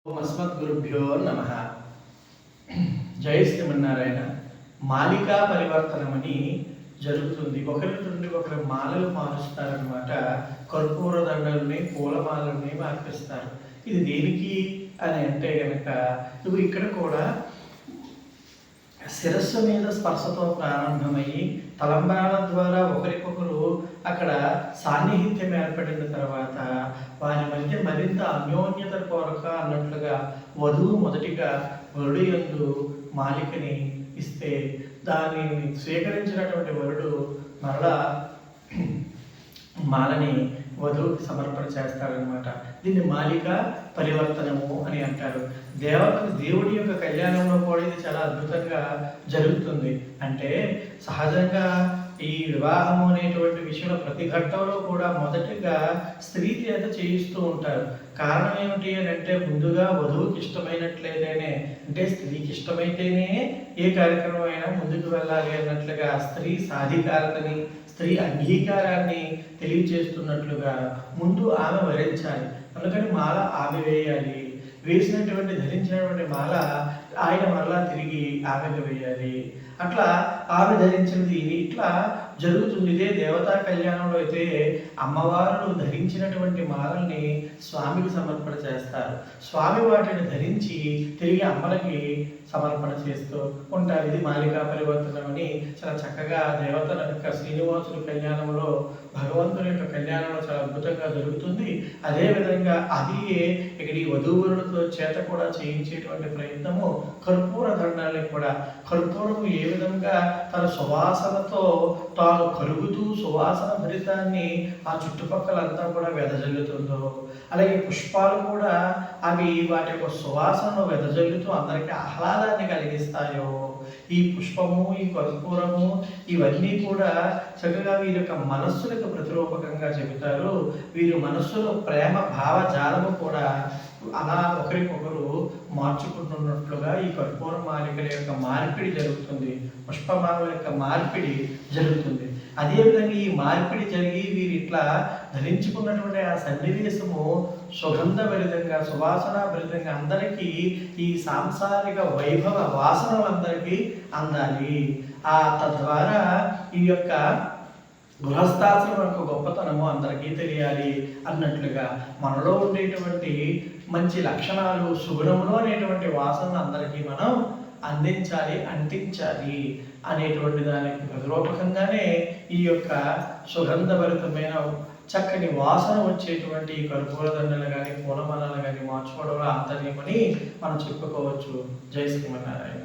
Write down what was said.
అస్మద్గురుభ్యో నమ. జై శ్రీమన్నారాయణ. మాలికా పరివర్తనమని జరుగుతుంది. ఒకరి నుండి ఒకరు మాలలు మారుస్తారనమాట. కర్పూర దండల్ని పూలమాలని మార్పిస్తారు. ఇది దేనికి అని అంటే కనుక నువ్వు ఇక్కడ కూడా శిరస్సు మీద స్పర్శతో ప్రారంభమయ్యి తలంబ్రాల ద్వారా ఒకరికొకరు అక్కడ సాన్నిహిత్యం ఏర్పడిన తర్వాత వారి మధ్య మరింత అన్యోన్యత కోరక అన్నట్లుగా వధువు మొదటిగా వరుడు యందు మాలికని ఇస్తే దానిని స్వీకరించినటువంటి వరుడు మరలా మాలని వధువుకి సమర్పణ చేస్తారనమాట. దీన్ని మాలిక పరివర్తనము అని అంటారు. దేవుడి యొక్క కళ్యాణంలో కూడా ఇది చాలా అద్భుతంగా జరుగుతుంది. అంటే సహజంగా ఈ వివాహము అనేటువంటి విషయంలో ప్రతి ఘట్టంలో కూడా మొదటిగా స్త్రీ చేత చేయిస్తూ ఉంటారు. కారణం ఏమిటి అని అంటే ముందుగా వధువుకి ఇష్టమైనట్లయితేనే, అంటే స్త్రీకి ఇష్టమైతేనే ఏ కార్యక్రమం అయినా ముందుకు వెళ్ళాలి అన్నట్లుగా స్త్రీ సాధికారతని, స్త్రీ అంగీకారాన్ని తెలియజేస్తున్నట్లుగా ముందు ఆమె వరించాలి. అందుకని మాల ఆమె వేయాలి. వేసినటువంటి ధరించినటువంటి మాల ఆయన మరలా తిరిగి ఆమెకు వేయాలి. అట్లా ఆమె ధరించినది ఇట్లా జరుగుతుంది. ఇదే దేవతా కళ్యాణంలో అయితే అమ్మవారు ధరించినటువంటి మాలల్ని స్వామికి సమర్పణ చేస్తారు. స్వామి వాటిని ధరించి తిరిగి అమ్మలకి సమర్పణ చేస్తూ ఉంటారు. ఇది మాలికా పరివర్తనం అని చాలా చక్కగా దేవతల యొక్క శ్రీనివాసుల కళ్యాణంలో, భగవంతుని యొక్క కళ్యాణంలో చాలా అద్భుతంగా జరుగుతుంది. అదేవిధంగా అది ఇక్కడ ఈ వధూవరులతో చేత కూడా చేయించేటువంటి ప్రయత్నము కర్పూర దండాలని కూడా. కర్పూరము ఏ విధంగా తన సువాసనతో తాను కరుగుతూ సువాసన భరితాన్ని ఆ చుట్టుపక్కలంతా కూడా వెదజల్లుతుందో, అలాగే పుష్పాలు కూడా అవి వాటి యొక్క సువాసనను వెదజల్లుతూ అందరికీ ఆహ్లాదాన్ని కలిగిస్తాయో, ఈ పుష్పము, ఈ కర్పూరము ఇవన్నీ కూడా చక్కగా వీరి యొక్క మనస్సులకు ప్రతిరూపకంగా చెబుతారు. వీరి మనస్సులో ప్రేమ భావజాలము కూడా అలా ఒకరికొకరు మార్చుకుంటున్నట్లుగా ఈ కర్పూర మాలికల యొక్క మార్పిడి జరుగుతుంది. పుష్పమాల యొక్క మార్పిడి జరుగుతుంది. అదేవిధంగా ఈ మార్పిడి జరిగి వీరు ఇట్లా ధరించుకున్నటువంటి ఆ సన్నివేశము సుగంధభరితంగా, సువాసనాభరితంగా అందరికీ ఈ సాంసారిక వైభవ వాసనలందరికీ అందాలి. తద్వారా ఈ యొక్క గృహస్థాశ్రమం యొక్క గొప్పతనము అందరికీ తెలియాలి అన్నట్లుగా మనలో ఉండేటువంటి మంచి లక్షణాలు, సుగుణములు అనేటువంటి వాసనలు అందరికీ మనం అందించాలి, అంటించాలి అనేటువంటి దానికి ప్రతిరూపకంగానే ఈ యొక్క సుగంధభరితమైన చక్కని వాసన వచ్చేటువంటి కర్పూర దండలు కానీ పూలమాలలు కానీ మార్చుకోవడంలో ఆంతర్యమని మనం చెప్పుకోవచ్చు. జై శ్రీమన్నారాయణ.